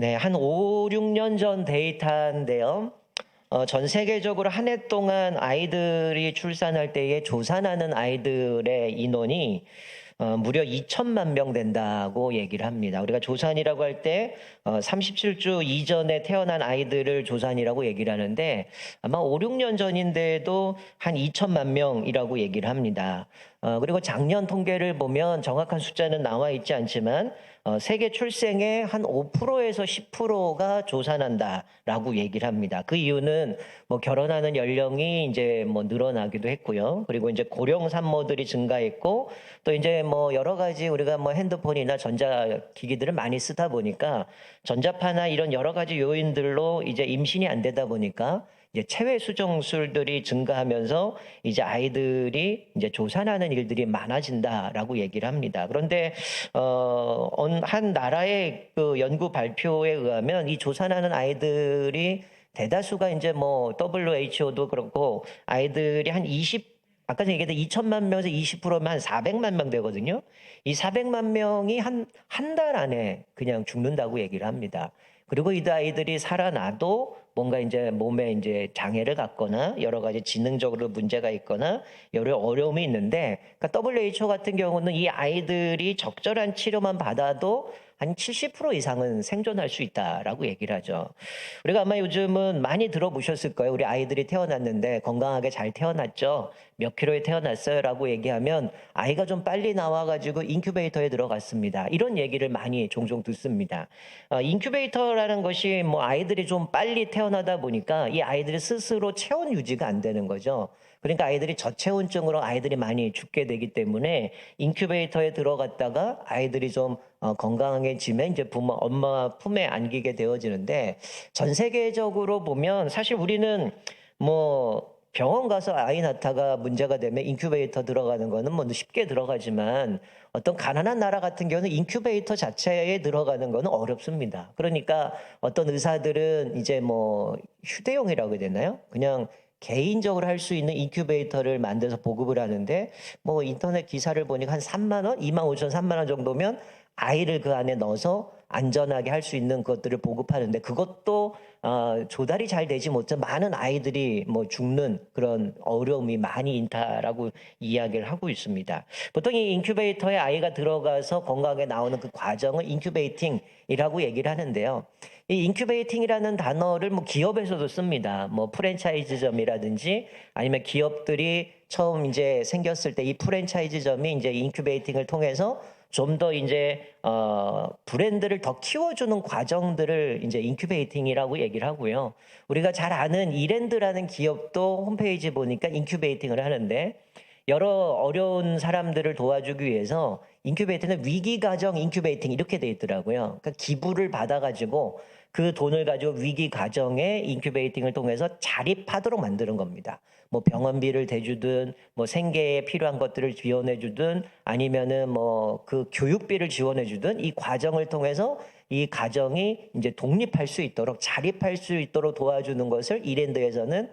네, 한 5, 6년 전 데이터인데요. 전 세계적으로 한 해 동안 아이들이 출산할 때에 조산하는 아이들의 인원이 무려 2천만 명 된다고 얘기를 합니다. 우리가 조산이라고 할 때 37주 이전에 태어난 아이들을 조산이라고 얘기를 하는데 아마 5, 6년 전인데도 한 2천만 명이라고 얘기를 합니다. 그리고 작년 통계를 보면 정확한 숫자는 나와 있지 않지만 세계 출생의 한 5%에서 10%가 조산한다라고 얘기를 합니다. 그 이유는 뭐 결혼하는 연령이 이제 뭐 늘어나기도 했고요. 그리고 이제 고령 산모들이 증가했고 또 이제 뭐 여러 가지 우리가 뭐 핸드폰이나 전자기기들을 많이 쓰다 보니까 전자파나 이런 여러 가지 요인들로 이제 임신이 안 되다 보니까 이제 체외 수정술들이 증가하면서 이제 아이들이 이제 조산하는 일들이 많아진다라고 얘기를 합니다. 그런데 한 나라의 그 연구 발표에 의하면 이 조산하는 아이들이 대다수가 이제 뭐 WHO도 그렇고 아이들이 한 20, 아까 전에 얘기했던 2천만 명에서 20%면 한 400만 명 되거든요. 이 400만 명이 한 달 안에 그냥 죽는다고 얘기를 합니다. 그리고 이 아이들이 살아나도 뭔가 이제 몸에 이제 장애를 갖거나 여러 가지 지능적으로 문제가 있거나 여러 어려움이 있는데, 그러니까 WHO 같은 경우는 이 아이들이 적절한 치료만 받아도 한 70% 이상은 생존할 수 있다라고 얘기를 하죠. 우리가 아마 요즘은 많이 들어보셨을 거예요. 우리 아이들이 태어났는데 건강하게 잘 태어났죠. 몇 킬로에 태어났어요라고 얘기하면 아이가 좀 빨리 나와가지고 인큐베이터에 들어갔습니다. 이런 얘기를 많이 종종 듣습니다. 인큐베이터라는 것이 뭐 아이들이 좀 빨리 태어나다 보니까 이 아이들이 스스로 체온 유지가 안 되는 거죠. 그러니까 아이들이 저체온증으로 아이들이 많이 죽게 되기 때문에 인큐베이터에 들어갔다가 아이들이 좀 건강해지면 이제 엄마 품에 안기게 되어지는데, 전 세계적으로 보면 사실 우리는 뭐 병원 가서 아이 낳다가 문제가 되면 인큐베이터 들어가는 거는 뭐 쉽게 들어가지만 어떤 가난한 나라 같은 경우는 인큐베이터 자체에 들어가는 거는 어렵습니다. 그러니까 어떤 의사들은 이제 뭐 휴대용이라고 해야 되나요? 그냥 개인적으로 할 수 있는 인큐베이터를 만들어서 보급을 하는데, 뭐 인터넷 기사를 보니까 한 3만 원, 2만 5천, 3만 원 정도면 아이를 그 안에 넣어서 안전하게 할 수 있는 것들을 보급하는데, 그것도 조달이 잘 되지 못해 많은 아이들이 뭐 죽는 그런 어려움이 많이 있다라고 이야기를 하고 있습니다. 보통 이 인큐베이터에 아이가 들어가서 건강하게 나오는 그 과정을 인큐베이팅이라고 얘기를 하는데요. 이 인큐베이팅이라는 단어를 뭐 기업에서도 씁니다. 뭐 프랜차이즈점이라든지 아니면 기업들이 처음 이제 생겼을 때 이 프랜차이즈점이 이제 인큐베이팅을 통해서 좀 더 이제 브랜드를 더 키워주는 과정들을 이제 인큐베이팅이라고 얘기를 하고요. 우리가 잘 아는 이랜드라는 기업도 홈페이지 보니까 인큐베이팅을 하는데, 여러 어려운 사람들을 도와주기 위해서 인큐베이팅은 위기 가정 인큐베이팅 이렇게 돼 있더라고요. 그러니까 기부를 받아가지고 그 돈을 가지고 위기 가정에 인큐베이팅을 통해서 자립하도록 만드는 겁니다. 뭐 병원비를 대주든 뭐 생계에 필요한 것들을 지원해 주든 아니면은 뭐 그 교육비를 지원해 주든 이 과정을 통해서 이 가정이 이제 독립할 수 있도록 자립할 수 있도록 도와주는 것을 이랜드에서는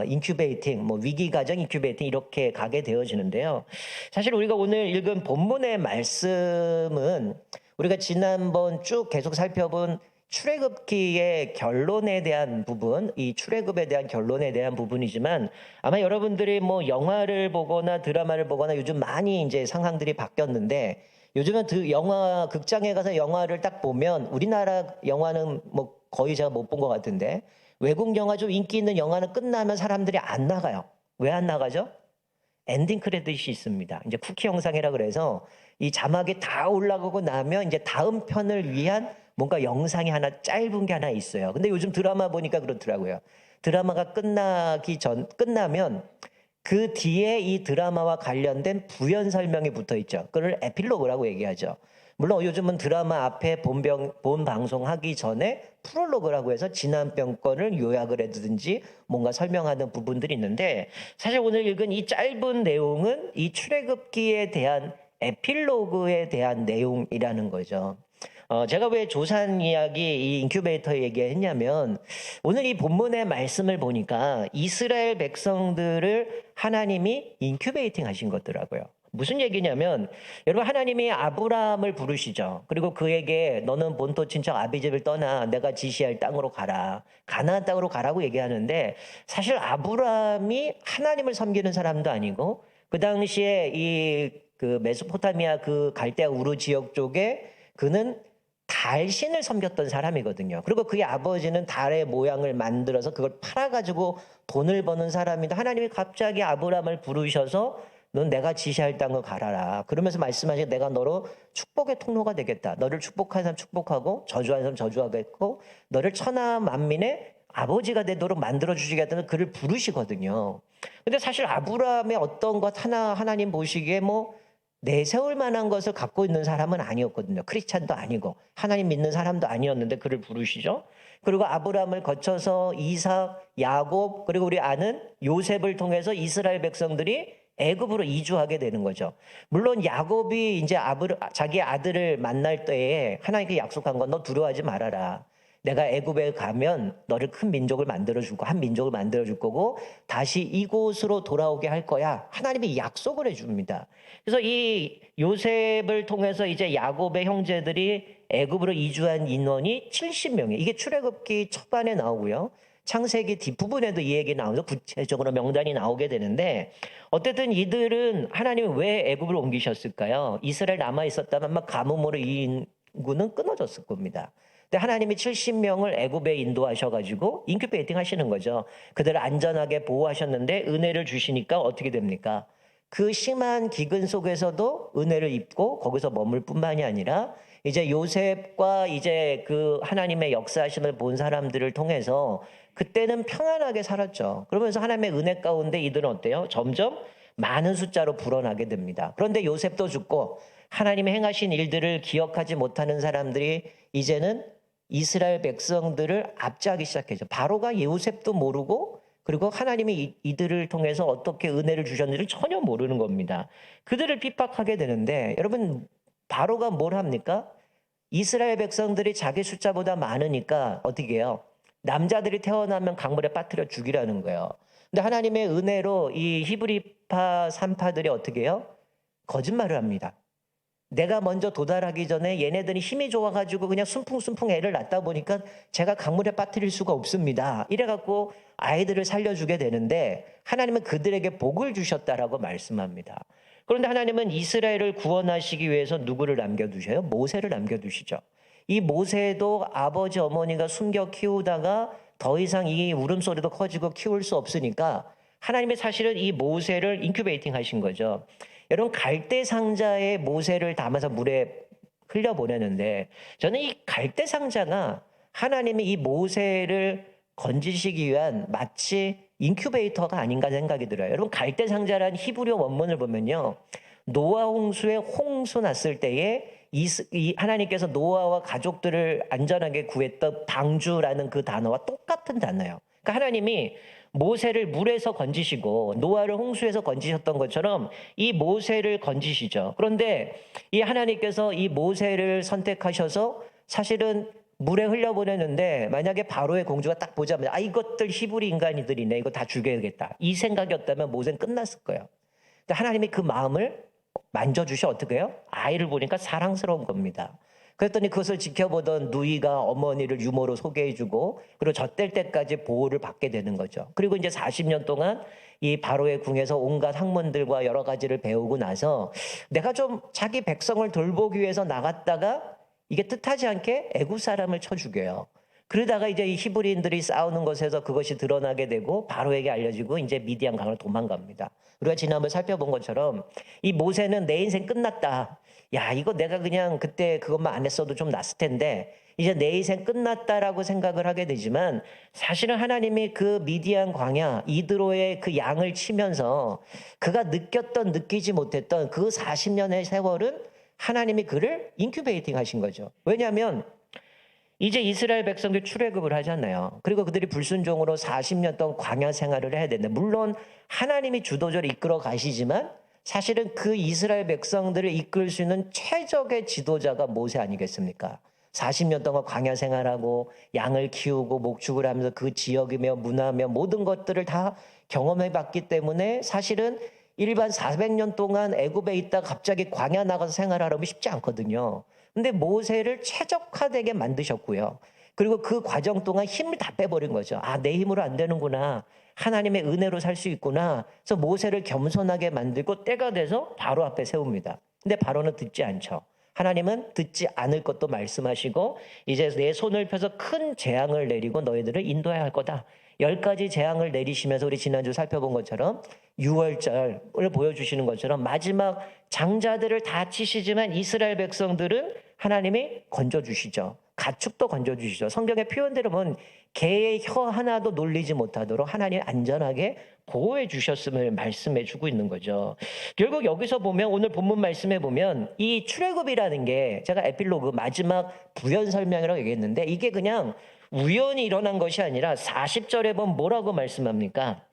인큐베이팅, 뭐 위기 가정 인큐베이팅 이렇게 가게 되어지는데요. 사실 우리가 오늘 읽은 본문의 말씀은 우리가 지난번 쭉 계속 살펴본 출애굽기의 결론에 대한 부분, 이 출애굽에 대한 결론에 대한 부분이지만, 아마 여러분들이 뭐 영화를 보거나 드라마를 보거나 요즘 많이 이제 상황들이 바뀌었는데, 요즘은 그 영화 극장에 가서 영화를 딱 보면 우리나라 영화는 뭐 거의 제가 못 본 것 같은데, 외국 영화 좀 인기 있는 영화는 끝나면 사람들이 안 나가요. 왜 안 나가죠? 엔딩 크레딧이 있습니다. 이제 쿠키 영상이라 그래서 이 자막이 다 올라가고 나면 이제 다음 편을 위한 뭔가 영상이 하나 짧은 게 하나 있어요. 근데 요즘 드라마 보니까 그렇더라고요. 드라마가 끝나면 그 뒤에 이 드라마와 관련된 부연 설명이 붙어 있죠. 그걸 에필로그라고 얘기하죠. 물론 요즘은 드라마 앞에 본 방송하기 전에 프롤로그라고 해서 지난 편권을 요약을 해두든지 뭔가 설명하는 부분들이 있는데, 사실 오늘 읽은 이 짧은 내용은 이 출애굽기에 대한 에필로그에 대한 내용이라는 거죠. 제가 왜 조산 이야기, 이 인큐베이터 얘기했냐면, 오늘 이 본문의 말씀을 보니까 이스라엘 백성들을 하나님이 인큐베이팅 하신 거더라고요. 무슨 얘기냐면 여러분 하나님이 아브라함을 부르시죠. 그리고 그에게 너는 본토 친척 아비집을 떠나 내가 지시할 땅으로 가라. 가나안 땅으로 가라고 얘기하는데 사실 아브라함이 하나님을 섬기는 사람도 아니고 그 당시에 이 그 메소포타미아 그 갈대아 우르 지역 쪽에 그는 달신을 섬겼던 사람이거든요. 그리고 그의 아버지는 달의 모양을 만들어서 그걸 팔아가지고 돈을 버는 사람인데 하나님이 갑자기 아브라함을 부르셔서 넌 내가 지시할 땅을 가라라. 그러면서 말씀하시고 내가 너로 축복의 통로가 되겠다. 너를 축복한 사람 축복하고 저주한 사람 저주하겠고 너를 천하 만민의 아버지가 되도록 만들어주시겠다는 그를 부르시거든요. 근데 사실 아브라함의 어떤 것 하나 하나님 보시기에 뭐 내세울 만한 것을 갖고 있는 사람은 아니었거든요. 크리스찬도 아니고 하나님 믿는 사람도 아니었는데 그를 부르시죠. 그리고 아브라함을 거쳐서 이삭, 야곱 그리고 우리 아는 요셉을 통해서 이스라엘 백성들이 애굽으로 이주하게 되는 거죠. 물론 야곱이 이제 자기 아들을 만날 때에 하나님께 약속한 건 너 두려워하지 말아라. 내가 애굽에 가면 너를 큰 민족을 만들어주고 한 민족을 만들어줄 거고 다시 이곳으로 돌아오게 할 거야. 하나님이 약속을 해줍니다. 그래서 이 요셉을 통해서 이제 야곱의 형제들이 애굽으로 이주한 인원이 70명이에요. 이게 출애굽기 초반에 나오고요. 창세기 뒷부분에도 이 얘기 나오면서 구체적으로 명단이 나오게 되는데 어쨌든 이들은 하나님이 왜 애굽을 옮기셨을까요? 이스라엘 남아 있었다면 아마 가뭄으로 이 인구는 끊어졌을 겁니다. 근데 하나님이 70명을 애굽에 인도하셔가지고 인큐베이팅 하시는 거죠. 그들을 안전하게 보호하셨는데 은혜를 주시니까 어떻게 됩니까? 그 심한 기근 속에서도 은혜를 입고 거기서 머물 뿐만이 아니라 이제 요셉과 이제 그 하나님의 역사하심을 본 사람들을 통해서 그때는 평안하게 살았죠. 그러면서 하나님의 은혜 가운데 이들은 어때요? 점점 많은 숫자로 불어나게 됩니다. 그런데 요셉도 죽고 하나님의 행하신 일들을 기억하지 못하는 사람들이 이제는 이스라엘 백성들을 압제하기 시작했죠. 바로가 요셉도 모르고 그리고 하나님이 이들을 통해서 어떻게 은혜를 주셨는지를 전혀 모르는 겁니다. 그들을 핍박하게 되는데 여러분 바로가 뭘 합니까? 이스라엘 백성들이 자기 숫자보다 많으니까 어떻게 해요? 남자들이 태어나면 강물에 빠뜨려 죽이라는 거예요. 근데 하나님의 은혜로 이 히브리파 산파들이 어떻게 해요? 거짓말을 합니다. 내가 먼저 도달하기 전에 얘네들이 힘이 좋아가지고 그냥 순풍순풍 애를 낳다 보니까 제가 강물에 빠뜨릴 수가 없습니다. 이래갖고 아이들을 살려주게 되는데 하나님은 그들에게 복을 주셨다라고 말씀합니다. 그런데 하나님은 이스라엘을 구원하시기 위해서 누구를 남겨두셔요? 모세를 남겨두시죠. 이 모세도 아버지 어머니가 숨겨 키우다가 더 이상 이 울음소리도 커지고 키울 수 없으니까 하나님이 사실은 이 모세를 인큐베이팅 하신 거죠. 여러분 갈대 상자에 모세를 담아서 물에 흘려보내는데 저는 이 갈대 상자가 하나님이 이 모세를 건지시기 위한 마치 인큐베이터가 아닌가 생각이 들어요. 여러분 갈대 상자란 히브리어 원문을 보면요. 노아 홍수에 홍수 났을 때에 하나님께서 노아와 가족들을 안전하게 구했던 방주라는 그 단어와 똑같은 단어예요. 그러니까 하나님이 모세를 물에서 건지시고 노아를 홍수에서 건지셨던 것처럼 이 모세를 건지시죠. 그런데 이 하나님께서 이 모세를 선택하셔서 사실은 물에 흘려보내는데 만약에 바로의 공주가 딱 보자마자 이것들 히브리 인간이들이네 이거 다 죽여야겠다 이 생각이었다면 모세는 끝났을 거예요. 근데 하나님이 그 마음을 만져주셔 어떻게 해요? 아이를 보니까 사랑스러운 겁니다. 그랬더니 그것을 지켜보던 누이가 어머니를 유모로 소개해주고 그리고 젖될 때까지 보호를 받게 되는 거죠. 그리고 이제 40년 동안 이 바로의 궁에서 온갖 학문들과 여러 가지를 배우고 나서 내가 좀 자기 백성을 돌보기 위해서 나갔다가 이게 뜻하지 않게 애굽 사람을 쳐 죽여요. 그러다가 이제 이 히브리인들이 싸우는 것에서 그것이 드러나게 되고 바로에게 알려지고 이제 미디안 강으로 도망갑니다. 우리가 지난번에 살펴본 것처럼 이 모세는 내 인생 끝났다. 야, 이거 내가 그냥 그때 그것만 안 했어도 좀 났을 텐데 이제 내 인생 끝났다라고 생각을 하게 되지만 사실은 하나님이 그 미디안 광야 이드로의 그 양을 치면서 그가 느끼지 못했던 그 40년의 세월은 하나님이 그를 인큐베이팅 하신 거죠. 왜냐하면 이제 이스라엘 백성들 출애굽을 하잖아요. 그리고 그들이 불순종으로 40년 동안 광야 생활을 해야 되는데 물론 하나님이 주도적으로 이끌어 가시지만 사실은 그 이스라엘 백성들을 이끌 수 있는 최적의 지도자가 모세 아니겠습니까? 40년 동안 광야 생활하고 양을 키우고 목축을 하면서 그 지역이며 문화며 모든 것들을 다 경험해 봤기 때문에 사실은 일반 400년 동안 애굽에 있다가 갑자기 광야 나가서 생활하려면 쉽지 않거든요. 근데 모세를 최적화되게 만드셨고요. 그리고 그 과정 동안 힘을 다 빼버린 거죠. 아, 내 힘으로 안 되는구나. 하나님의 은혜로 살 수 있구나. 그래서 모세를 겸손하게 만들고 때가 돼서 바로 앞에 세웁니다. 근데 바로는 듣지 않죠. 하나님은 듣지 않을 것도 말씀하시고 이제 내 손을 펴서 큰 재앙을 내리고 너희들을 인도해야 할 거다. 10가지 재앙을 내리시면서 우리 지난주 살펴본 것처럼 6월절을 보여주시는 것처럼 마지막 장자들을 다 치시지만 이스라엘 백성들은 하나님이 건져주시죠. 가축도 건져주시죠. 성경의 표현대로 보면 개의 혀 하나도 놀리지 못하도록 하나님이 안전하게 보호해 주셨음을 말씀해 주고 있는 거죠. 결국 여기서 보면 오늘 본문 말씀에 보면 이 출애굽이라는 게 제가 에필로그 마지막 부연 설명이라고 얘기했는데 이게 그냥 우연히 일어난 것이 아니라 40절에 보면 뭐라고 말씀합니까?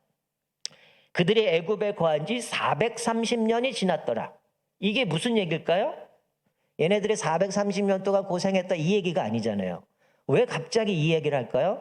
그들이 애굽에 거한 지 430년이 지났더라. 이게 무슨 얘기일까요? 얘네들이 430년 동안 고생했다 이 얘기가 아니잖아요. 왜 갑자기 이 얘기를 할까요?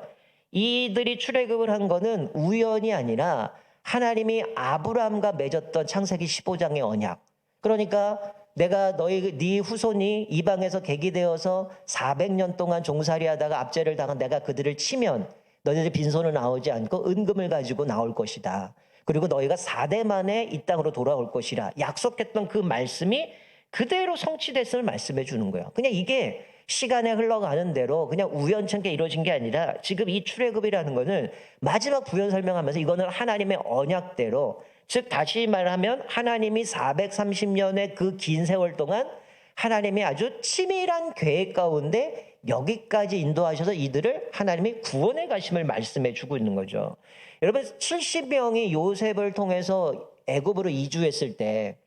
이들이 출애굽을 한 거는 우연이 아니라 하나님이 아브라함과 맺었던 창세기 15장의 언약. 그러니까 내가 네 후손이 이방에서 계기되어서 400년 동안 종살이하다가 압제를 당한 내가 그들을 치면 너희들이 빈손으로 나오지 않고 은금을 가지고 나올 것이다. 그리고 너희가 4대 만에 이 땅으로 돌아올 것이라 약속했던 그 말씀이 그대로 성취됐음을 말씀해 주는 거예요. 그냥 이게 시간에 흘러가는 대로 그냥 우연찮게 이루어진 게 아니라 지금 이 출애굽이라는 거는 마지막 부연 설명하면서 이거는 하나님의 언약대로, 즉 다시 말하면 하나님이 430년의 그 긴 세월 동안 하나님이 아주 치밀한 계획 가운데 여기까지 인도하셔서 이들을 하나님이 구원해 가심을 말씀해 주고 있는 거죠. 여러분 70명이 요셉을 통해서 애굽으로 이주했을 때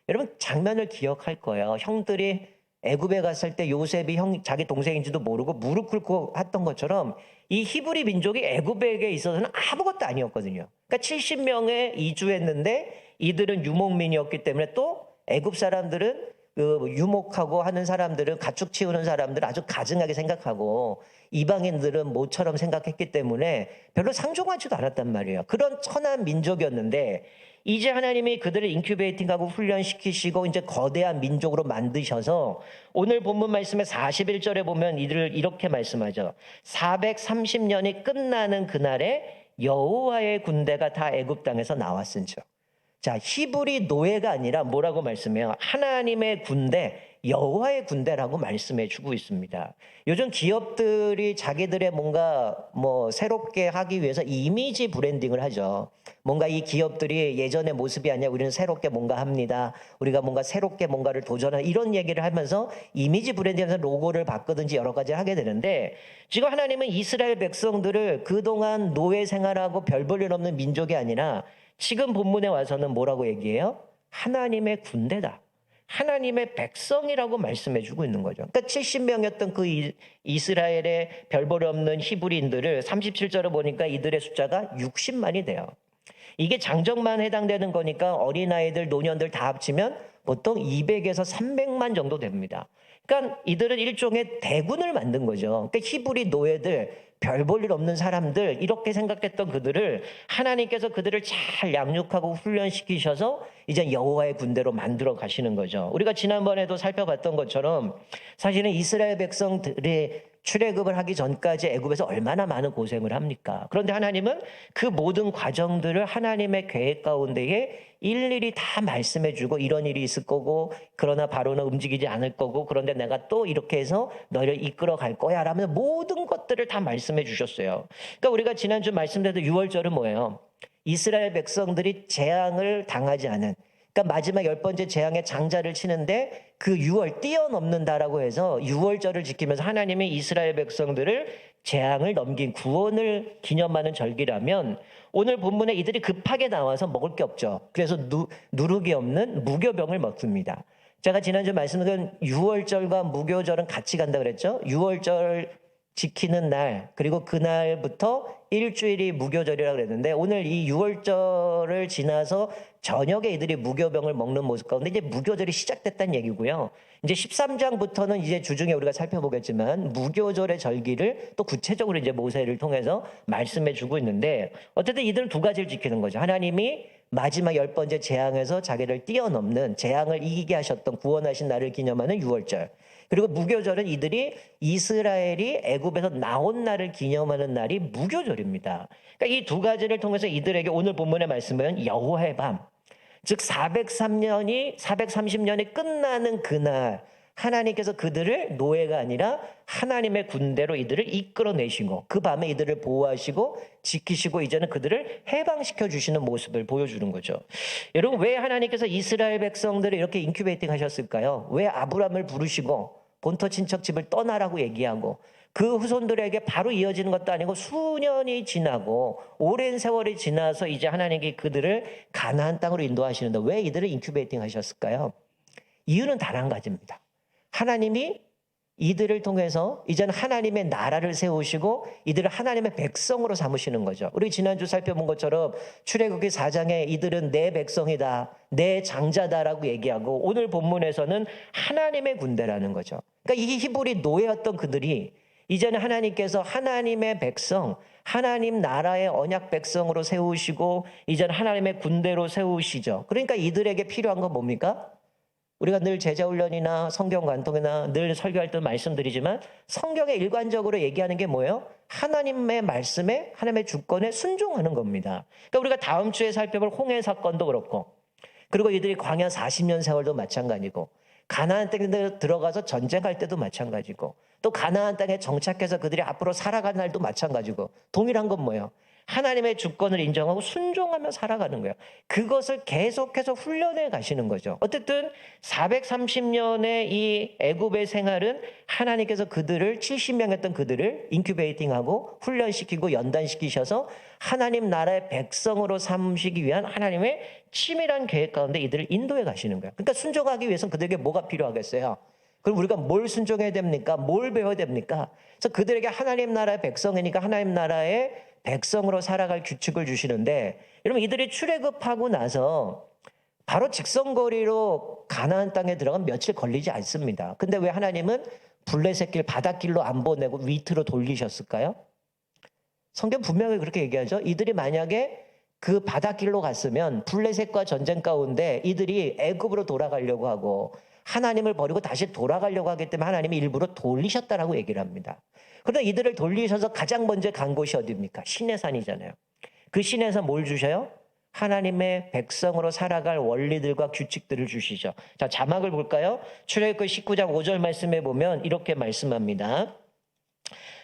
여러분 장면을 기억할 거예요. 형들이 애굽에 갔을 때 요셉이 자기 동생인지도 모르고 무릎 꿇고 했던 것처럼 이 히브리 민족이 애굽에게 있어서는 아무것도 아니었거든요. 그러니까 70명에 이주했는데 이들은 유목민이었기 때문에 또 애굽 사람들은 그 유목하고 하는 사람들은 가축 치우는 사람들은 아주 가증하게 생각하고 이방인들은 모처럼 생각했기 때문에 별로 상종하지도 않았단 말이에요. 그런 천한 민족이었는데 이제 하나님이 그들을 인큐베이팅하고 훈련시키시고 이제 거대한 민족으로 만드셔서 오늘 본문 말씀에 41절에 보면 이들을 이렇게 말씀하죠. 430년이 끝나는 그날에 여호와의 군대가 다 애굽 땅에서 나왔은즉. 자, 히브리 노예가 아니라 뭐라고 말씀해요? 하나님의 군대, 여호와의 군대라고 말씀해 주고 있습니다. 요즘 기업들이 자기들의 뭔가 새롭게 하기 위해서 이미지 브랜딩을 하죠. 뭔가 이 기업들이 예전의 모습이 아니라 우리는 새롭게 뭔가 합니다. 우리가 뭔가 새롭게 뭔가를 도전하는 이런 얘기를 하면서 이미지 브랜딩에서 로고를 바꾸든지 여러 가지 하게 되는데 지금 하나님은 이스라엘 백성들을 그동안 노예 생활하고 별 볼 일 없는 민족이 아니라 지금 본문에 와서는 뭐라고 얘기해요? 하나님의 군대다. 하나님의 백성이라고 말씀해 주고 있는 거죠. 그러니까 70명이었던 그 이스라엘의 별 볼 없는 히브리인들을 37절에 보니까 이들의 숫자가 60만이 돼요. 이게 장정만 해당되는 거니까 어린아이들, 노년들 다 합치면 보통 200에서 300만 정도 됩니다. 그러니까 이들은 일종의 대군을 만든 거죠. 그러니까 히브리 노예들, 별 볼 일 없는 사람들 이렇게 생각했던 그들을 하나님께서 그들을 잘 양육하고 훈련시키셔서 이제 여호와의 군대로 만들어 가시는 거죠. 우리가 지난번에도 살펴봤던 것처럼 사실은 이스라엘 백성들이 출애굽을 하기 전까지 애굽에서 얼마나 많은 고생을 합니까? 그런데 하나님은 그 모든 과정들을 하나님의 계획 가운데에 일일이 다 말씀해 주고 이런 일이 있을 거고 그러나 바로는 움직이지 않을 거고 그런데 내가 또 이렇게 해서 너를 이끌어 갈 거야 라면서 모든 것들을 다 말씀해 주셨어요. 그러니까 우리가 지난주 말씀드렸던 6월절은 뭐예요? 이스라엘 백성들이 재앙을 당하지 않은, 그러니까 마지막 10번째 재앙의 장자를 치는데 그 6월 뛰어넘는다라고 해서 6월절을 지키면서 하나님이 이스라엘 백성들을 재앙을 넘긴 구원을 기념하는 절기라면 오늘 본문에 이들이 급하게 나와서 먹을 게 없죠. 그래서 누룩이 없는 무교병을 먹습니다. 제가 지난주 말씀드린 6월절과 무교절은 같이 간다 그랬죠. 6월절 지키는 날 그리고 그날부터 일주일이 무교절이라고 그랬는데 오늘 이 6월절을 지나서 저녁에 이들이 무교병을 먹는 모습 가운데 이제 무교절이 시작됐다는 얘기고요. 이제 13장부터는 이제 주중에 우리가 살펴보겠지만 무교절의 절기를 또 구체적으로 이제 모세를 통해서 말씀해 주고 있는데 어쨌든 이들은 두 가지를 지키는 거죠. 하나님이 마지막 10번째 재앙에서 자기를 뛰어넘는 재앙을 이기게 하셨던 구원하신 날을 기념하는 유월절. 그리고 무교절은 이들이 이스라엘이 애굽에서 나온 날을 기념하는 날이 무교절입니다. 그러니까 이 두 가지를 통해서 이들에게 오늘 본문의 말씀은 여호와의 밤, 즉 430년이 끝나는 그날 하나님께서 그들을 노예가 아니라 하나님의 군대로 이들을 이끌어내시고 그 밤에 이들을 보호하시고 지키시고 이제는 그들을 해방시켜 주시는 모습을 보여주는 거죠. 여러분, 왜 하나님께서 이스라엘 백성들을 이렇게 인큐베이팅 하셨을까요? 왜 아브람을 부르시고 본토 친척 집을 떠나라고 얘기하고 그 후손들에게 바로 이어지는 것도 아니고 수년이 지나고 오랜 세월이 지나서 이제 하나님이 그들을 가나안 땅으로 인도하시는데 왜 이들을 인큐베이팅 하셨을까요? 이유는 단 한 가지입니다. 하나님이 이들을 통해서 이제는 하나님의 나라를 세우시고 이들을 하나님의 백성으로 삼으시는 거죠. 우리 지난주 살펴본 것처럼 출애굽기 4장에 이들은 내 백성이다, 내 장자다라고 얘기하고 오늘 본문에서는 하나님의 군대라는 거죠. 그러니까 이 히브리 노예였던 그들이 이제는 하나님께서 하나님의 백성, 하나님 나라의 언약 백성으로 세우시고 이제는 하나님의 군대로 세우시죠. 그러니까 이들에게 필요한 건 뭡니까? 우리가 늘 제자훈련이나 성경 관통이나 늘 설교할 때 말씀드리지만 성경에 일관적으로 얘기하는 게 뭐예요? 하나님의 말씀에 하나님의 주권에 순종하는 겁니다. 그러니까 우리가 다음 주에 살펴볼 홍해 사건도 그렇고 그리고 이들이 광야 40년 세월도 마찬가지고 가나안 땅에 들어가서 전쟁할 때도 마찬가지고 또 가나안 땅에 정착해서 그들이 앞으로 살아가는 날도 마찬가지고 동일한 건 뭐예요? 하나님의 주권을 인정하고 순종하며 살아가는 거예요. 그것을 계속해서 훈련해 가시는 거죠. 어쨌든 430년의 이 애굽의 생활은 하나님께서 그들을 70명이었던 그들을 인큐베이팅하고 훈련시키고 연단시키셔서 하나님 나라의 백성으로 삼으시기 위한 하나님의 치밀한 계획 가운데 이들을 인도해 가시는 거예요. 그러니까 순종하기 위해서는 그들에게 뭐가 필요하겠어요? 그럼 우리가 뭘 순종해야 됩니까? 뭘 배워야 됩니까? 그래서 그들에게 하나님 나라의 백성이니까 하나님 나라의 백성으로 살아갈 규칙을 주시는데 여러분 이들이 출애굽하고 나서 바로 직선거리로 가나안 땅에 들어가면 며칠 걸리지 않습니다. 근데 왜 하나님은 블레셋길 바닷길로 안 보내고 위트로 돌리셨을까요? 성경 분명히 그렇게 얘기하죠. 이들이 만약에 그 바닷길로 갔으면 블레셋과 전쟁 가운데 이들이 애굽으로 돌아가려고 하고 하나님을 버리고 다시 돌아가려고 하기 때문에 하나님이 일부러 돌리셨다라고 얘기를 합니다. 그러나 이들을 돌리셔서 가장 먼저 간 곳이 어디입니까? 시내산이잖아요. 그 시내산 뭘 주셔요? 하나님의 백성으로 살아갈 원리들과 규칙들을 주시죠. 자, 자막을 볼까요? 출애굽기 19장 5절 말씀에 보면 이렇게 말씀합니다.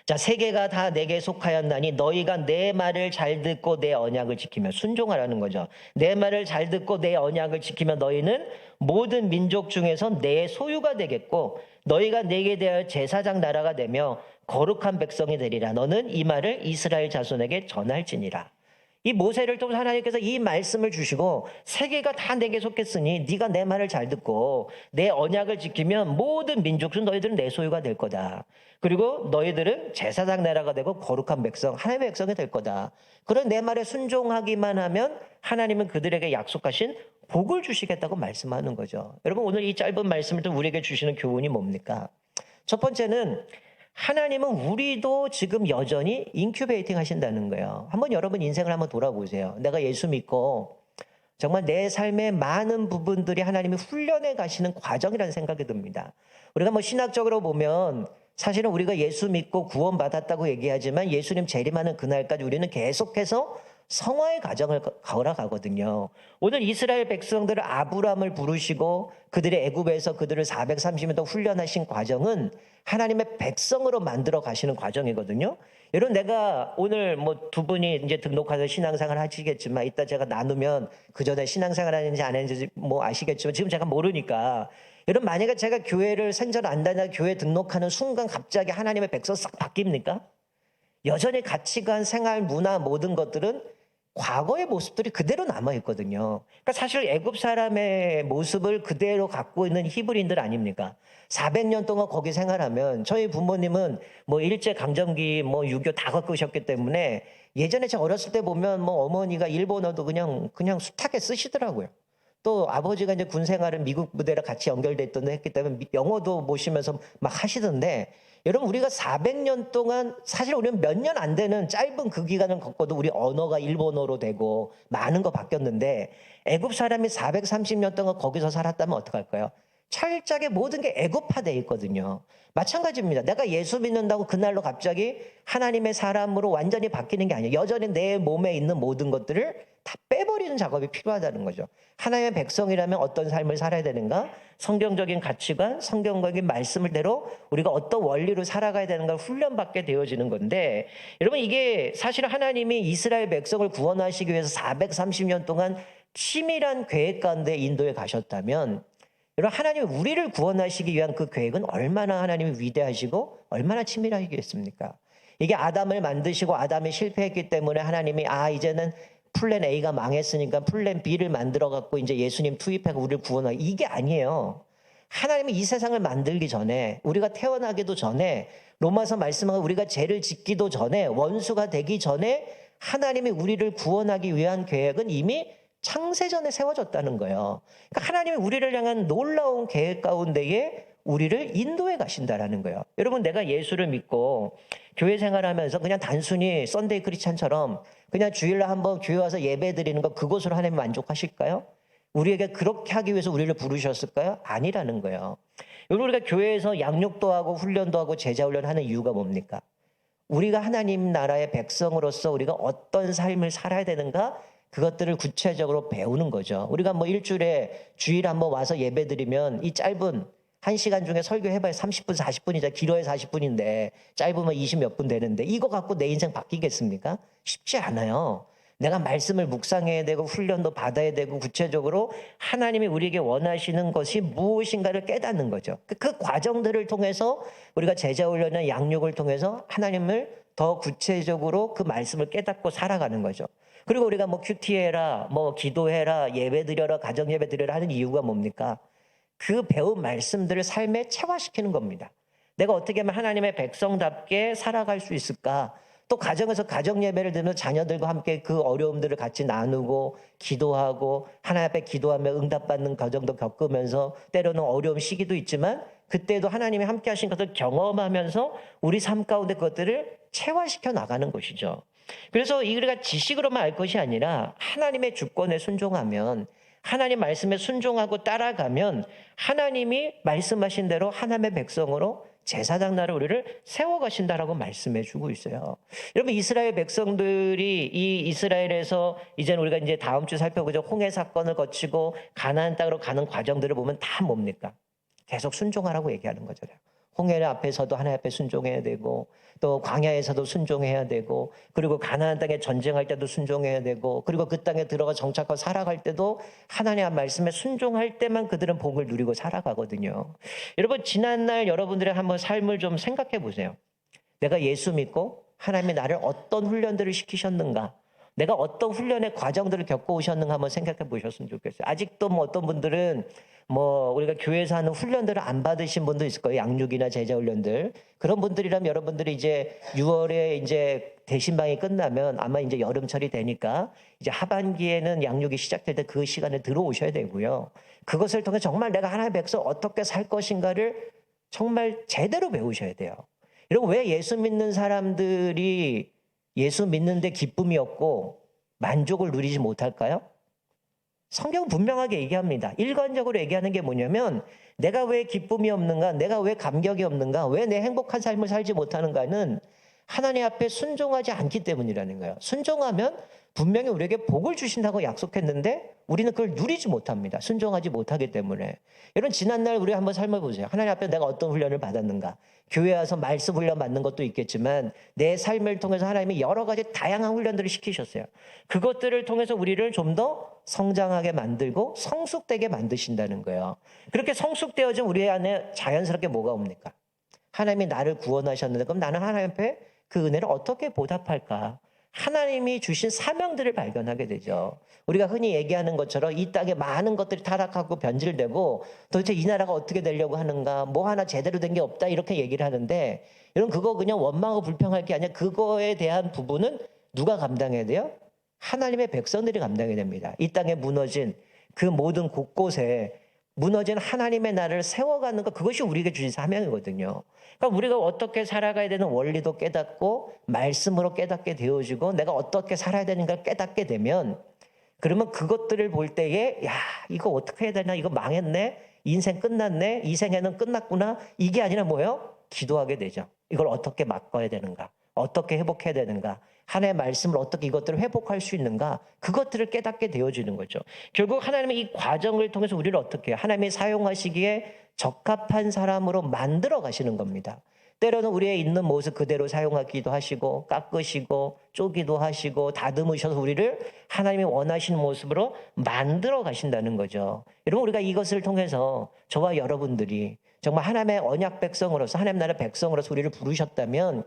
자, 세계가 다 내게 속하였나니 너희가 내 말을 잘 듣고 내 언약을 지키면 순종하라는 거죠. 내 말을 잘 듣고 내 언약을 지키면 너희는 모든 민족 중에서 내 소유가 되겠고 너희가 내게 대하여 제사장 나라가 되며 거룩한 백성이 되리라. 너는 이 말을 이스라엘 자손에게 전할지니라. 이 모세를 통해서 하나님께서 이 말씀을 주시고 세계가 다 내게 속했으니 네가 내 말을 잘 듣고 내 언약을 지키면 모든 민족 중 너희들은 내 소유가 될 거다. 그리고 너희들은 제사장 나라가 되고 거룩한 백성, 하나님의 백성이 될 거다. 그런 내 말에 순종하기만 하면 하나님은 그들에게 약속하신 복을 주시겠다고 말씀하는 거죠. 여러분 오늘 이 짧은 말씀을 또 우리에게 주시는 교훈이 뭡니까? 첫 번째는 하나님은 우리도 지금 여전히 인큐베이팅 하신다는 거예요. 한번 여러분 인생을 한번 돌아보세요. 내가 예수 믿고 정말 내 삶의 많은 부분들이 하나님이 훈련해 가시는 과정이라는 생각이 듭니다. 우리가 뭐 신학적으로 보면 사실은 우리가 예수 믿고 구원받았다고 얘기하지만 예수님 재림하는 그날까지 우리는 계속해서 성화의 과정을 걸어가거든요. 오늘 이스라엘 백성들을 아브람을 부르시고 그들의 애굽에서 그들을 430년 동안 훈련하신 과정은 하나님의 백성으로 만들어 가시는 과정이거든요. 여러분 내가 오늘 뭐 두 분이 이제 등록해서 신앙생활 하시겠지만 이따 제가 나누면 그 전에 신앙생활 하는지 안 했는지 뭐 아시겠지만 지금 제가 모르니까 여러분 만약에 제가 교회를 생전 안 다니다 교회 등록하는 순간 갑자기 하나님의 백성 싹 바뀝니까? 여전히 가치관, 생활, 문화 모든 것들은 과거의 모습들이 그대로 남아있거든요. 그러니까 사실 애굽 사람의 모습을 그대로 갖고 있는 히브리인들 아닙니까? 400년 동안 거기 생활하면 저희 부모님은 뭐 일제강점기 뭐 유교 다 겪으셨기 때문에 예전에 제가 어렸을 때 보면 뭐 어머니가 일본어도 그냥 숱하게 쓰시더라고요. 또 아버지가 이제 군 생활은 미국 부대랑 같이 연결돼 있던 했기 때문에 영어도 모시면서 막 하시던데 여러분 우리가 400년 동안 사실 우리는 몇 년 안 되는 짧은 그 기간을 겪어도 우리 언어가 일본어로 되고 많은 거 바뀌었는데 애굽 사람이 430년 동안 거기서 살았다면 어떡할까요? 철저하게 모든 게 애굽화되어 있거든요. 마찬가지입니다. 내가 예수 믿는다고 그날로 갑자기 하나님의 사람으로 완전히 바뀌는 게 아니에요. 여전히 내 몸에 있는 모든 것들을 다 빼버리는 작업이 필요하다는 거죠. 하나님의 백성이라면 어떤 삶을 살아야 되는가? 성경적인 가치관, 성경적인 말씀을대로 우리가 어떤 원리로 살아가야 되는가 훈련받게 되어지는 건데, 여러분 이게 사실 하나님이 이스라엘 백성을 구원하시기 위해서 430년 동안 치밀한 계획 가운데 인도에 가셨다면, 여러분 하나님이 우리를 구원하시기 위한 그 계획은 얼마나 하나님이 위대하시고 얼마나 치밀하시겠습니까? 이게 아담을 만드시고 아담이 실패했기 때문에 하나님이 이제는 플랜 A가 망했으니까 플랜 B를 만들어 갖고 이제 예수님 투입하고 우리를 구원하기, 이게 아니에요. 하나님이 이 세상을 만들기 전에, 우리가 태어나기도 전에, 로마서 말씀하고 우리가 죄를 짓기도 전에, 원수가 되기 전에 하나님이 우리를 구원하기 위한 계획은 이미 창세전에 세워졌다는 거예요. 그러니까 하나님이 우리를 향한 놀라운 계획 가운데에 우리를 인도해 가신다라는 거예요. 여러분 내가 예수를 믿고 교회 생활하면서 그냥 단순히 썬데이 크리스찬처럼 그냥 주일날 한번 교회 와서 예배 드리는 것, 그것으로 하나님 만족하실까요? 우리에게 그렇게 하기 위해서 우리를 부르셨을까요? 아니라는 거예요. 여러분 우리가 교회에서 양육도 하고 훈련도 하고 제자 훈련하는 이유가 뭡니까? 우리가 하나님 나라의 백성으로서 우리가 어떤 삶을 살아야 되는가, 그것들을 구체적으로 배우는 거죠. 우리가 뭐 일주일에 주일 한번 와서 예배 드리면 이 짧은 1시간 중에 설교해봐야 30분, 40분이죠. 길어야 40분인데 짧으면 20 몇 분 되는데 이거 갖고 내 인생 바뀌겠습니까? 쉽지 않아요. 내가 말씀을 묵상해야 되고 훈련도 받아야 되고 구체적으로 하나님이 우리에게 원하시는 것이 무엇인가를 깨닫는 거죠. 그 과정들을 통해서 우리가 제자 훈련이나 양육을 통해서 하나님을 더 구체적으로 그 말씀을 깨닫고 살아가는 거죠. 그리고 우리가 뭐 큐티해라, 뭐 기도해라, 예배 드려라, 가정 예배 드려라 하는 이유가 뭡니까? 그 배운 말씀들을 삶에 체화시키는 겁니다. 내가 어떻게 하면 하나님의 백성답게 살아갈 수 있을까? 또 가정에서 가정 예배를 드리면 자녀들과 함께 그 어려움들을 같이 나누고 기도하고 하나님 앞에 기도하며 응답받는 과정도 겪으면서 때로는 어려운 시기도 있지만 그때도 하나님이 함께 하신 것을 경험하면서 우리 삶 가운데 그것들을 체화시켜 나가는 것이죠. 그래서 우리가 지식으로만 알 것이 아니라 하나님의 주권에 순종하면, 하나님 말씀에 순종하고 따라가면 하나님이 말씀하신 대로 하나님의 백성으로 제사장 나라 우리를 세워가신다라고 말씀해 주고 있어요. 여러분 이스라엘 백성들이 이 이스라엘에서 이제는 우리가 이제 다음 주 살펴보죠. 홍해 사건을 거치고 가나안 땅으로 가는 과정들을 보면 다 뭡니까? 계속 순종하라고 얘기하는 거잖아요. 홍해 앞에서도 하나님 앞에 순종해야 되고, 또 광야에서도 순종해야 되고, 그리고 가나안 땅에 전쟁할 때도 순종해야 되고, 그리고 그 땅에 들어가 정착하고 살아갈 때도 하나님의 말씀에 순종할 때만 그들은 복을 누리고 살아가거든요. 여러분 지난날 여러분들의 한번 삶을 좀 생각해 보세요. 내가 예수 믿고 하나님이 나를 어떤 훈련들을 시키셨는가, 내가 어떤 훈련의 과정들을 겪어오셨는가 한번 생각해 보셨으면 좋겠어요. 아직도 뭐 어떤 분들은 뭐 우리가 교회에서 하는 훈련들을 안 받으신 분도 있을 거예요. 양육이나 제자 훈련들. 그런 분들이라면 여러분들이 이제 6월에 이제 대신방이 끝나면 아마 이제 여름철이 되니까 이제 하반기에는 양육이 시작될 때 그 시간에 들어오셔야 되고요. 그것을 통해 정말 내가 하나님의 백성 어떻게 살 것인가를 정말 제대로 배우셔야 돼요. 여러분 왜 예수 믿는 사람들이 예수 믿는데 기쁨이 없고 만족을 누리지 못할까요? 성경은 분명하게 얘기합니다. 일관적으로 얘기하는 게 뭐냐면 내가 왜 기쁨이 없는가, 내가 왜 감격이 없는가, 왜 내 행복한 삶을 살지 못하는가는 하나님 앞에 순종하지 않기 때문이라는 거예요. 순종하면 분명히 우리에게 복을 주신다고 약속했는데 우리는 그걸 누리지 못합니다. 순종하지 못하기 때문에. 여러분 지난날 우리 한번 삶아보세요. 하나님 앞에 내가 어떤 훈련을 받았는가. 교회 와서 말씀 훈련 받는 것도 있겠지만 내 삶을 통해서 하나님이 여러 가지 다양한 훈련들을 시키셨어요. 그것들을 통해서 우리를 좀 더 성장하게 만들고 성숙되게 만드신다는 거예요. 그렇게 성숙되어진 우리 안에 자연스럽게 뭐가 옵니까? 하나님이 나를 구원하셨는데 그럼 나는 하나님 앞에 그 은혜를 어떻게 보답할까? 하나님이 주신 사명들을 발견하게 되죠. 우리가 흔히 얘기하는 것처럼 이 땅에 많은 것들이 타락하고 변질되고 도대체 이 나라가 어떻게 되려고 하는가, 뭐 하나 제대로 된 게 없다 이렇게 얘기를 하는데 여러분 그거 그냥 원망하고 불평할 게 아니라 그거에 대한 부분은 누가 감당해야 돼요? 하나님의 백성들이 감당해야 됩니다. 이 땅에 무너진 그 모든 곳곳에 무너진 하나님의 나라를 세워가는 것, 그것이 우리에게 주신 사명이거든요. 그러니까 우리가 어떻게 살아가야 되는 원리도 깨닫고 말씀으로 깨닫게 되어지고 내가 어떻게 살아야 되는가 깨닫게 되면, 그러면 그것들을 볼 때에 야, 이거 어떻게 해야 되나, 이거 망했네, 인생 끝났네, 이 생애는 끝났구나, 이게 아니라 뭐예요? 기도하게 되죠. 이걸 어떻게 바꿔야 되는가, 어떻게 회복해야 되는가, 하나님의 말씀을 어떻게 이것들을 회복할 수 있는가, 그것들을 깨닫게 되어지는 거죠. 결국 하나님의 이 과정을 통해서 우리를 어떻게 하나님이 사용하시기에 적합한 사람으로 만들어 가시는 겁니다. 때로는 우리의 있는 모습 그대로 사용하기도 하시고, 깎으시고 쪼기도 하시고 다듬으셔서 우리를 하나님이 원하시는 모습으로 만들어 가신다는 거죠. 여러분, 우리가 이것을 통해서 저와 여러분들이 정말 하나님의 언약 백성으로서, 하나님 나라 백성으로서 우리를 부르셨다면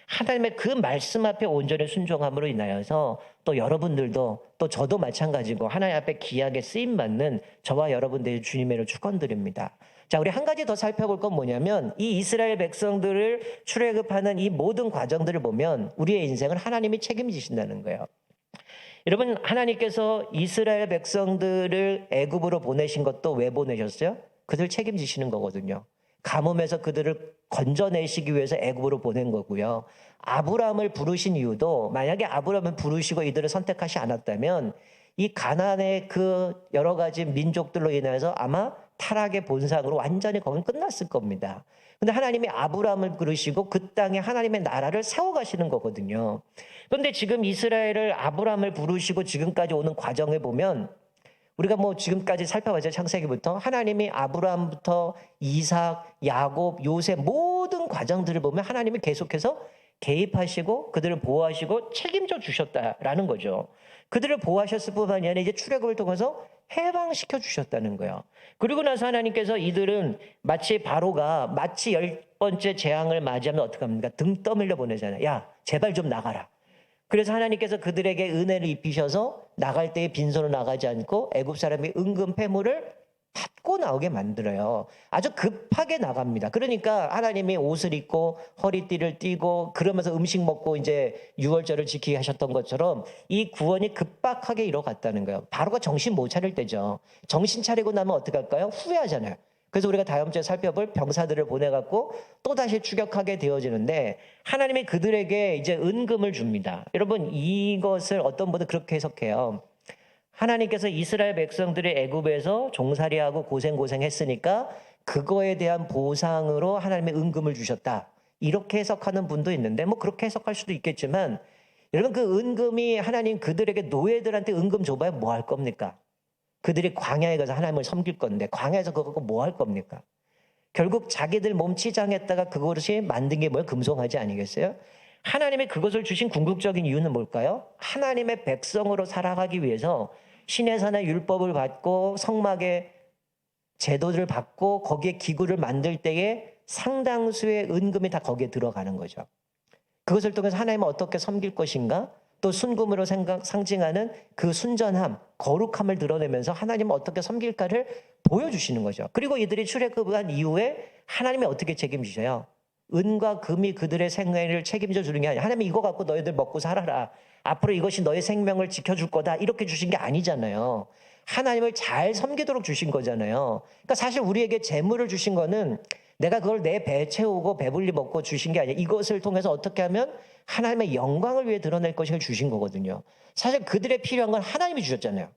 하나님의 그 말씀 앞에 온전히 순종함으로 인하여서 또 여러분들도, 또 저도 마찬가지고 하나님 앞에 귀하게 쓰임받는 저와 여러분들의 주님의 축원드립니다. 자, 우리 한 가지 더 살펴볼 건 뭐냐면, 이 이스라엘 백성들을 출애굽하는 이 모든 과정들을 보면 우리의 인생을 하나님이 책임지신다는 거예요. 여러분, 하나님께서 이스라엘 백성들을 애굽으로 보내신 것도 왜 보내셨어요? 그들 책임지시는 거거든요. 가뭄에서 그들을 건져내시기 위해서 애굽으로 보낸 거고요. 아브라함을 부르신 이유도, 만약에 아브라함을 부르시고 이들을 선택하지 않았다면 이 가나안의 그 여러 가지 민족들로 인해서 아마 타락의 본상으로 완전히 거긴 끝났을 겁니다. 근데 하나님이 아브라함을 부르시고 그 땅에 하나님의 나라를 세워가시는 거거든요. 그런데 지금 이스라엘을 아브라함을 부르시고 지금까지 오는 과정에 보면, 우리가 뭐 지금까지 살펴봤죠. 창세기부터 하나님이 아브라함부터 이삭, 야곱, 요셉 모든 과정들을 보면 하나님이 계속해서 개입하시고 그들을 보호하시고 책임져 주셨다라는 거죠. 그들을 보호하셨을 뿐만 아니라 이제 출애굽을 통해서 해방시켜 주셨다는 거예요. 그리고 나서 하나님께서 이들은 마치 바로가 마치 10번째 재앙을 맞이하면 어떡합니까? 등 떠밀려 보내잖아요. 야, 제발 좀 나가라. 그래서 하나님께서 그들에게 은혜를 입히셔서 나갈 때에 빈손으로 나가지 않고 애굽 사람이 은금 패물을 받고 나오게 만들어요. 아주 급하게 나갑니다. 그러니까 하나님이 옷을 입고 허리띠를 띠고 그러면서 음식 먹고 이제 유월절을 지키게 하셨던 것처럼 이 구원이 급박하게 이뤄갔다는 거예요. 바로가 정신 못 차릴 때죠. 정신 차리고 나면 어떻게 할까요? 후회하잖아요. 그래서 우리가 다음 주에 살펴볼 병사들을 보내갖고 또다시 추격하게 되어지는데, 하나님이 그들에게 이제 은금을 줍니다. 여러분, 이것을 어떤 분은 그렇게 해석해요. 하나님께서 이스라엘 백성들이 애굽에서 종살이하고 고생했으니까 그거에 대한 보상으로 하나님의 은금을 주셨다, 이렇게 해석하는 분도 있는데, 뭐 그렇게 해석할 수도 있겠지만, 여러분, 그 은금이 하나님 그들에게, 노예들한테 은금 줘봐야 뭐 할 겁니까? 그들이 광야에 가서 하나님을 섬길 건데 광야에서 그거 갖고 뭐 할 겁니까? 결국 자기들 몸 치장했다가 그것이 만든 게 뭐예요? 금송아지 아니겠어요? 하나님의 그것을 주신 궁극적인 이유는 뭘까요? 하나님의 백성으로 살아가기 위해서 신의 산의 율법을 받고 성막의 제도를 받고 거기에 기구를 만들 때에 상당수의 은금이 다 거기에 들어가는 거죠. 그것을 통해서 하나님을 어떻게 섬길 것인가, 또 순금으로 상징하는 그 순전함, 거룩함을 드러내면서 하나님을 어떻게 섬길까를 보여주시는 거죠. 그리고 이들이 출애굽한 이후에 하나님이 어떻게 책임지셔요? 은과 금이 그들의 생애를 책임져 주는 게 아니라, 하나님이 이거 갖고 너희들 먹고 살아라, 앞으로 이것이 너의 생명을 지켜줄 거다, 이렇게 주신 게 아니잖아요. 하나님을 잘 섬기도록 주신 거잖아요. 그러니까 사실 우리에게 재물을 주신 거는 내가 그걸 내 배에 채우고 배불리 먹고 주신 게 아니라, 이것을 통해서 어떻게 하면 하나님의 영광을 위해 드러낼 것을 주신 거거든요. 사실 그들의 필요한 건 하나님이 주셨잖아요.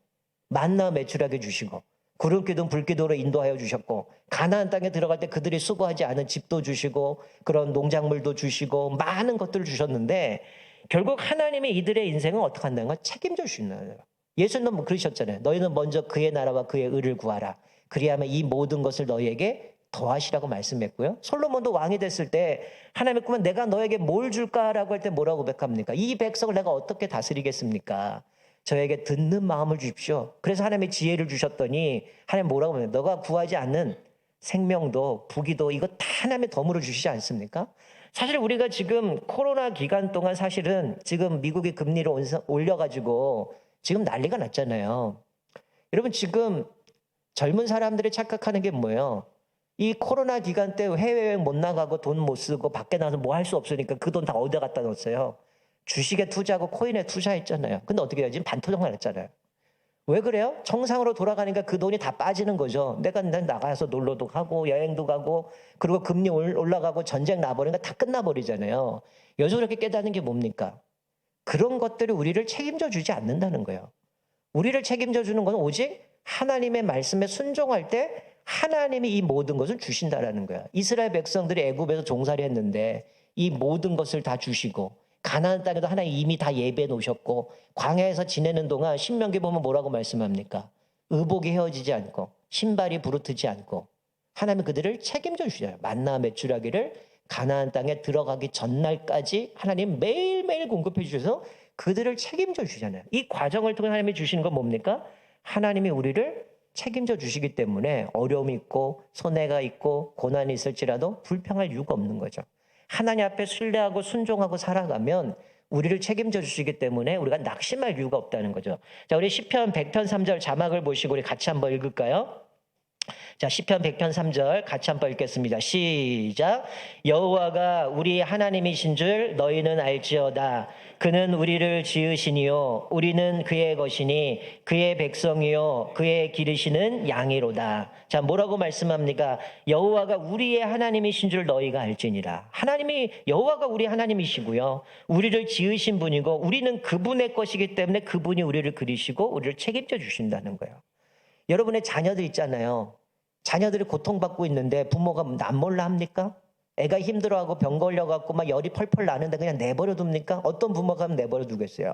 만나 매출하게 주시고, 구름기둥 불기둥으로 인도하여 주셨고, 가나안 땅에 들어갈 때 그들이 수고하지 않은 집도 주시고 그런 농작물도 주시고 많은 것들을 주셨는데, 결국 하나님이 이들의 인생을 어떻게 한다는 건 책임져 주신다는 거예요. 예수님은 뭐 그러셨잖아요. 너희는 먼저 그의 나라와 그의 의를 구하라. 그리하면 이 모든 것을 너희에게 더하시라고 말씀했고요. 솔로몬도 왕이 됐을 때 하나님의 꿈은 내가 너에게 뭘 줄까라고 할 때 뭐라고 고백합니까? 이 백성을 내가 어떻게 다스리겠습니까? 저에게 듣는 마음을 주십시오. 그래서 하나님의 지혜를 주셨더니 하나님 뭐라고 하면, 너가 구하지 않는 생명도 부귀도 이거 다 하나님의 덤으로 주시지 않습니까? 사실 우리가 지금 코로나 기간 동안 사실은 지금 미국이 금리를 올려가지고 지금 난리가 났잖아요. 여러분, 지금 젊은 사람들이 착각하는 게 뭐예요? 이 코로나 기간 때 해외여행 못 나가고 돈 못 쓰고 밖에 나가서 뭐 할 수 없으니까 그 돈 다 어디다 갖다 넣었어요? 주식에 투자하고 코인에 투자했잖아요. 근데 어떻게 해요? 지금 반토막이 났잖아요. 왜 그래요? 정상으로 돌아가니까 그 돈이 다 빠지는 거죠. 내가 나가서 놀러도 가고 여행도 가고 그리고 금리 올라가고 전쟁 나버리니까 다 끝나버리잖아요. 여기서 그렇게 깨닫는 게 뭡니까? 그런 것들이 우리를 책임져 주지 않는다는 거예요. 우리를 책임져 주는 건 오직 하나님의 말씀에 순종할 때 하나님이 이 모든 것을 주신다라는 거야. 이스라엘 백성들이 애굽에서 종살이 했는데 이 모든 것을 다 주시고 가나안 땅에도 하나님 이미 다 예배해 놓으셨고 광야에서 지내는 동안 신명기 보면 뭐라고 말씀합니까? 의복이 헤어지지 않고 신발이 부르트지 않고 하나님이 그들을 책임져 주셔요. 만나 메추라기를 가나안 땅에 들어가기 전날까지 하나님 매일매일 공급해 주셔서 그들을 책임져 주잖아요. 이 과정을 통해 하나님이 주시는 건 뭡니까? 하나님이 우리를 책임져 주시기 때문에 어려움이 있고 손해가 있고 고난이 있을지라도 불평할 이유가 없는 거죠. 하나님 앞에 신뢰하고 순종하고 살아가면 우리를 책임져 주시기 때문에 우리가 낙심할 이유가 없다는 거죠. 자, 우리 시편 100편 3절 자막을 보시고 우리 같이 한번 읽을까요? 자, 시편 100편 3절 같이 한번 읽겠습니다. 시작. 여호와가 우리 하나님이신 줄 너희는 알지어다. 그는 우리를 지으시니요 우리는 그의 것이니 그의 백성이요 그의 기르시는 양이로다. 자, 뭐라고 말씀합니까? 여호와가 우리의 하나님이신 줄 너희가 알지니라. 여호와가 우리 하나님이시고요 우리를 지으신 분이고 우리는 그분의 것이기 때문에 그분이 우리를 그리시고 우리를 책임져 주신다는 거예요. 여러분의 자녀들 있잖아요. 자녀들이 고통받고 있는데 부모가 남몰라 합니까? 애가 힘들어하고 병 걸려갖고 막 열이 펄펄 나는데 그냥 내버려 둡니까? 어떤 부모가 하면 내버려 두겠어요?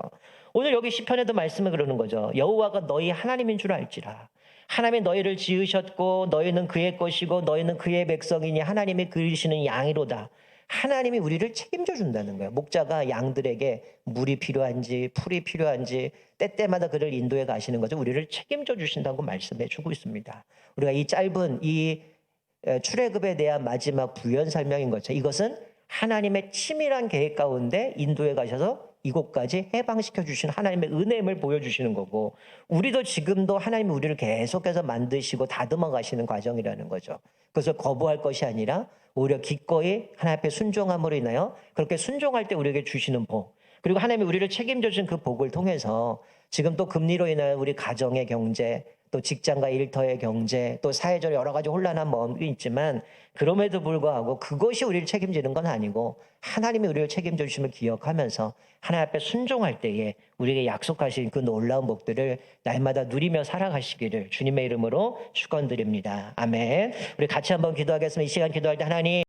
오늘 여기 시편에도 말씀을 그러는 거죠. 여호와가 너희 하나님인 줄 알지라. 하나님이 너희를 지으셨고 너희는 그의 것이고 너희는 그의 백성이니 하나님이 그리시는 양이로다. 하나님이 우리를 책임져 준다는 거예요. 목자가 양들에게 물이 필요한지 풀이 필요한지 때때마다 그를 인도해 가시는 거죠. 우리를 책임져 주신다고 말씀해 주고 있습니다. 우리가 이 짧은 이 출애굽에 대한 마지막 부연 설명인 거죠. 이것은 하나님의 치밀한 계획 가운데 인도해 가셔서 이곳까지 해방시켜 주신 하나님의 은혜임을 보여주시는 거고 우리도 지금도 하나님이 우리를 계속해서 만드시고 다듬어 가시는 과정이라는 거죠. 그것을 거부할 것이 아니라 오히려 기꺼이 하나님 앞에 순종함으로 인하여 그렇게 순종할 때 우리에게 주시는 복 그리고 하나님이 우리를 책임져 준 그 복을 통해서 지금 또 금리로 인하여 우리 가정의 경제 또 직장과 일터의 경제 또 사회적으로 여러 가지 혼란한 마음이 있지만 그럼에도 불구하고 그것이 우리를 책임지는 건 아니고 하나님이 우리를 책임져 주심을 기억하면서 하나님 앞에 순종할 때에 우리에게 약속하신 그 놀라운 복들을 날마다 누리며 살아가시기를 주님의 이름으로 축원드립니다. 아멘. 우리 같이 한번 기도하겠습니다. 이 시간 기도할 때 하나님